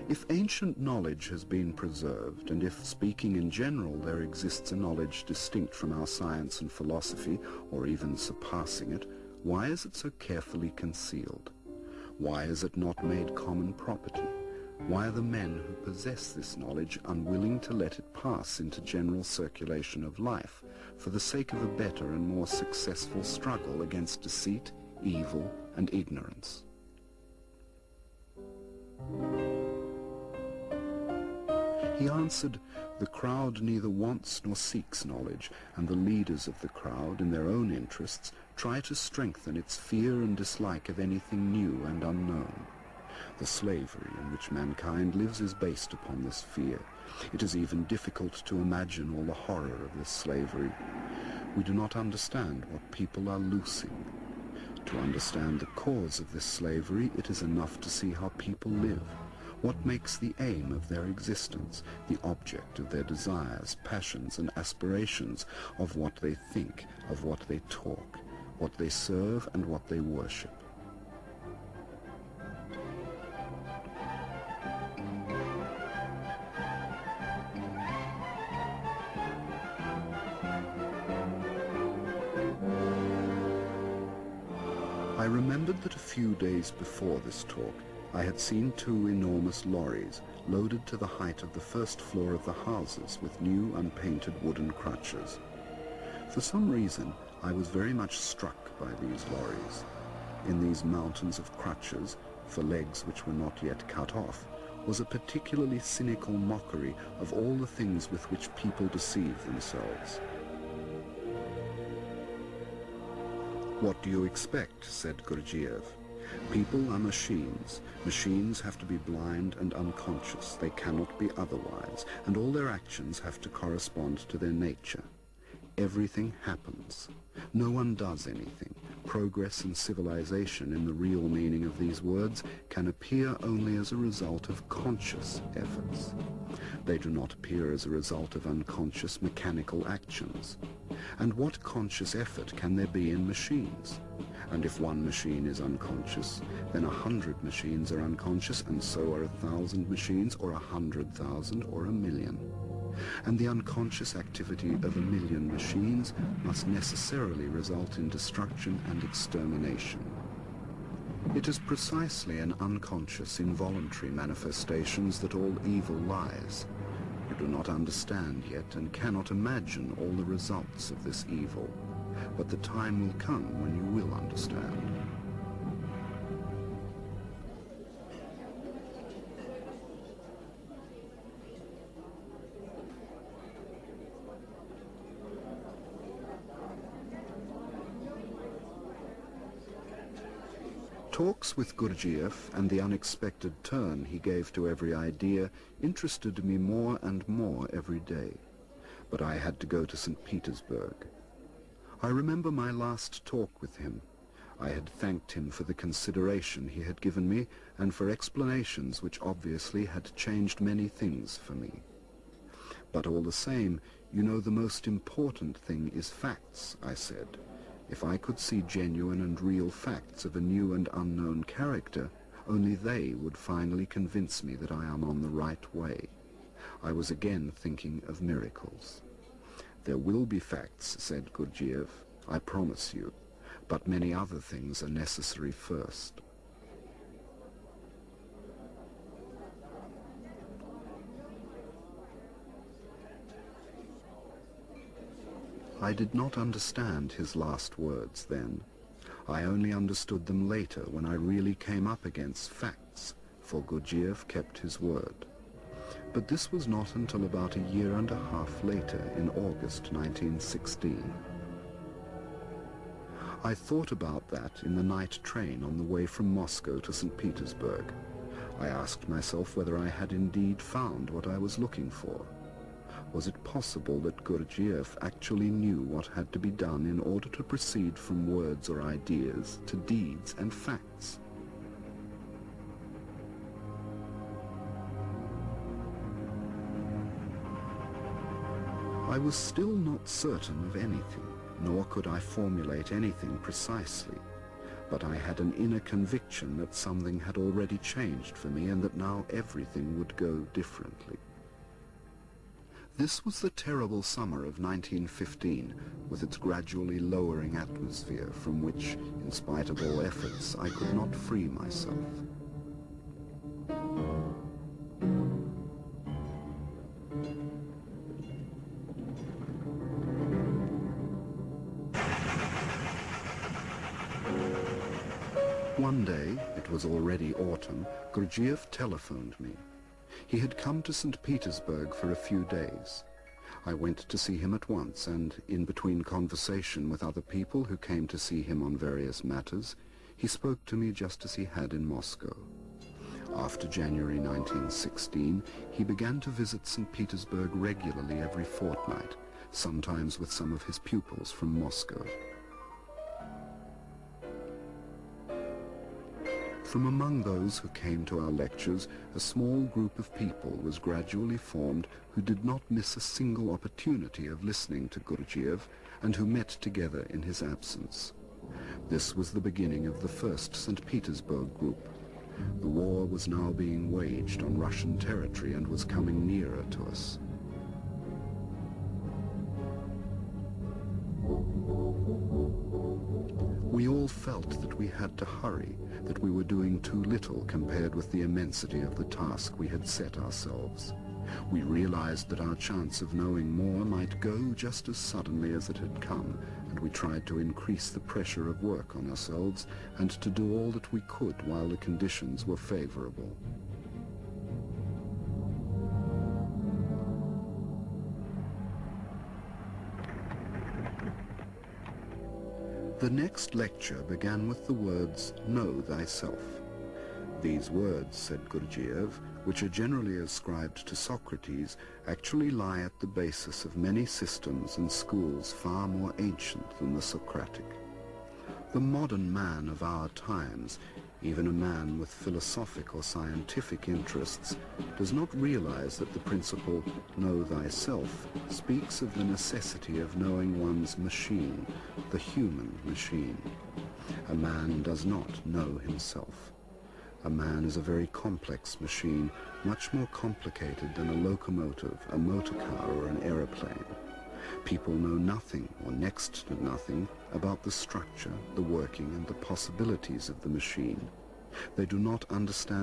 If ancient knowledge has been preserved, and if, speaking in general, there exists a knowledge distinct from our science and philosophy, or even surpassing it, why is it so carefully concealed? Why is it not made common property? Why are the men who possess this knowledge unwilling to let it pass into general circulation of life for the sake of a better and more successful struggle against deceit, evil, and ignorance? He answered, "The crowd neither wants nor seeks knowledge, and the leaders of the crowd, in their own interests, try to strengthen its fear and dislike of anything new and unknown. The slavery in which mankind lives is based upon this fear. It is even difficult to imagine all the horror of this slavery. We do not understand what people are loosing. To understand the cause of this slavery, it is enough to see how people live. What makes the aim of their existence, the object of their desires, passions, and aspirations, of what they think, of what they talk, what they serve, and what they worship. I remembered that a few days before this talk, I had seen two enormous lorries loaded to the height of the first floor of the houses with new unpainted wooden crutches. For some reason, I was very much struck by these lorries. In these mountains of crutches, for legs which were not yet cut off, was a particularly cynical mockery of all the things with which people deceive themselves. "What do you expect?" said Gurdjieff. "People are machines. Machines have to be blind and unconscious. They cannot be otherwise, and all their actions have to correspond to their nature. Everything happens. No one does anything. Progress and civilization, in the real meaning of these words, can appear only as a result of conscious efforts. They do not appear as a result of unconscious mechanical actions. And what conscious effort can there be in machines? And if one machine is unconscious, then 100 machines are unconscious, and so are 1,000 machines, or 100,000, or 1,000,000. And the unconscious activity of 1,000,000 machines must necessarily result in destruction and extermination. It is precisely in unconscious, involuntary manifestations that all evil lies. You do not understand yet and cannot imagine all the results of this evil, but the time will come when you will understand." Talks with Gurdjieff and the unexpected turn he gave to every idea interested me more and more every day. But I had to go to St. Petersburg. I remember my last talk with him. I had thanked him for the consideration he had given me and for explanations which obviously had changed many things for me. "But all the same, you know, the most important thing is facts," I said. "If I could see genuine and real facts of a new and unknown character, only they would finally convince me that I am on the right way." I was again thinking of miracles. "There will be facts," said Gurdjieff, "I promise you, but many other things are necessary first." I did not understand his last words then. I only understood them later when I really came up against facts, for Gurdjieff kept his word. But this was not until about a year and a half later, in August 1916. I thought about that in the night train on the way from Moscow to St. Petersburg. I asked myself whether I had indeed found what I was looking for. Was it possible that Gurdjieff actually knew what had to be done in order to proceed from words or ideas to deeds and facts? I was still not certain of anything, nor could I formulate anything precisely. but I had an inner conviction that something had already changed for me and that now everything would go differently. This was the terrible summer of 1915, with its gradually lowering atmosphere from which, in spite of all efforts, I could not free myself. One day, it was already autumn, Gurdjieff telephoned me. He had come to St. Petersburg for a few days. I went to see him at once, and in between conversation with other people who came to see him on various matters, he spoke to me just as he had in Moscow. After January 1916, he began to visit St. Petersburg regularly every fortnight, sometimes with some of his pupils from Moscow. From among those who came to our lectures, a small group of people was gradually formed who did not miss a single opportunity of listening to Gurdjieff and who met together in his absence. This was the beginning of the first St. Petersburg group. The war was now being waged on Russian territory and was coming nearer to us. We all felt that we had to hurry, that we were doing too little compared with the immensity of the task we had set ourselves. We realized that our chance of knowing more might go just as suddenly as it had come, and we tried to increase the pressure of work on ourselves and to do all that we could while the conditions were favorable. The next lecture began with the words, "Know thyself." These words, said Gurdjieff, which are generally ascribed to Socrates, actually lie at the basis of many systems and schools far more ancient than the Socratic. The modern man of our times, even a man with philosophic or scientific interests, does not realize that the principle, "know thyself," speaks of the necessity of knowing one's machine, the human machine. A man does not know himself. A man is a very complex machine, much more complicated than a locomotive, a motor car, or an aeroplane. People know nothing, or next to nothing, about the structure, the working, and the possibilities of the machine. They do not understand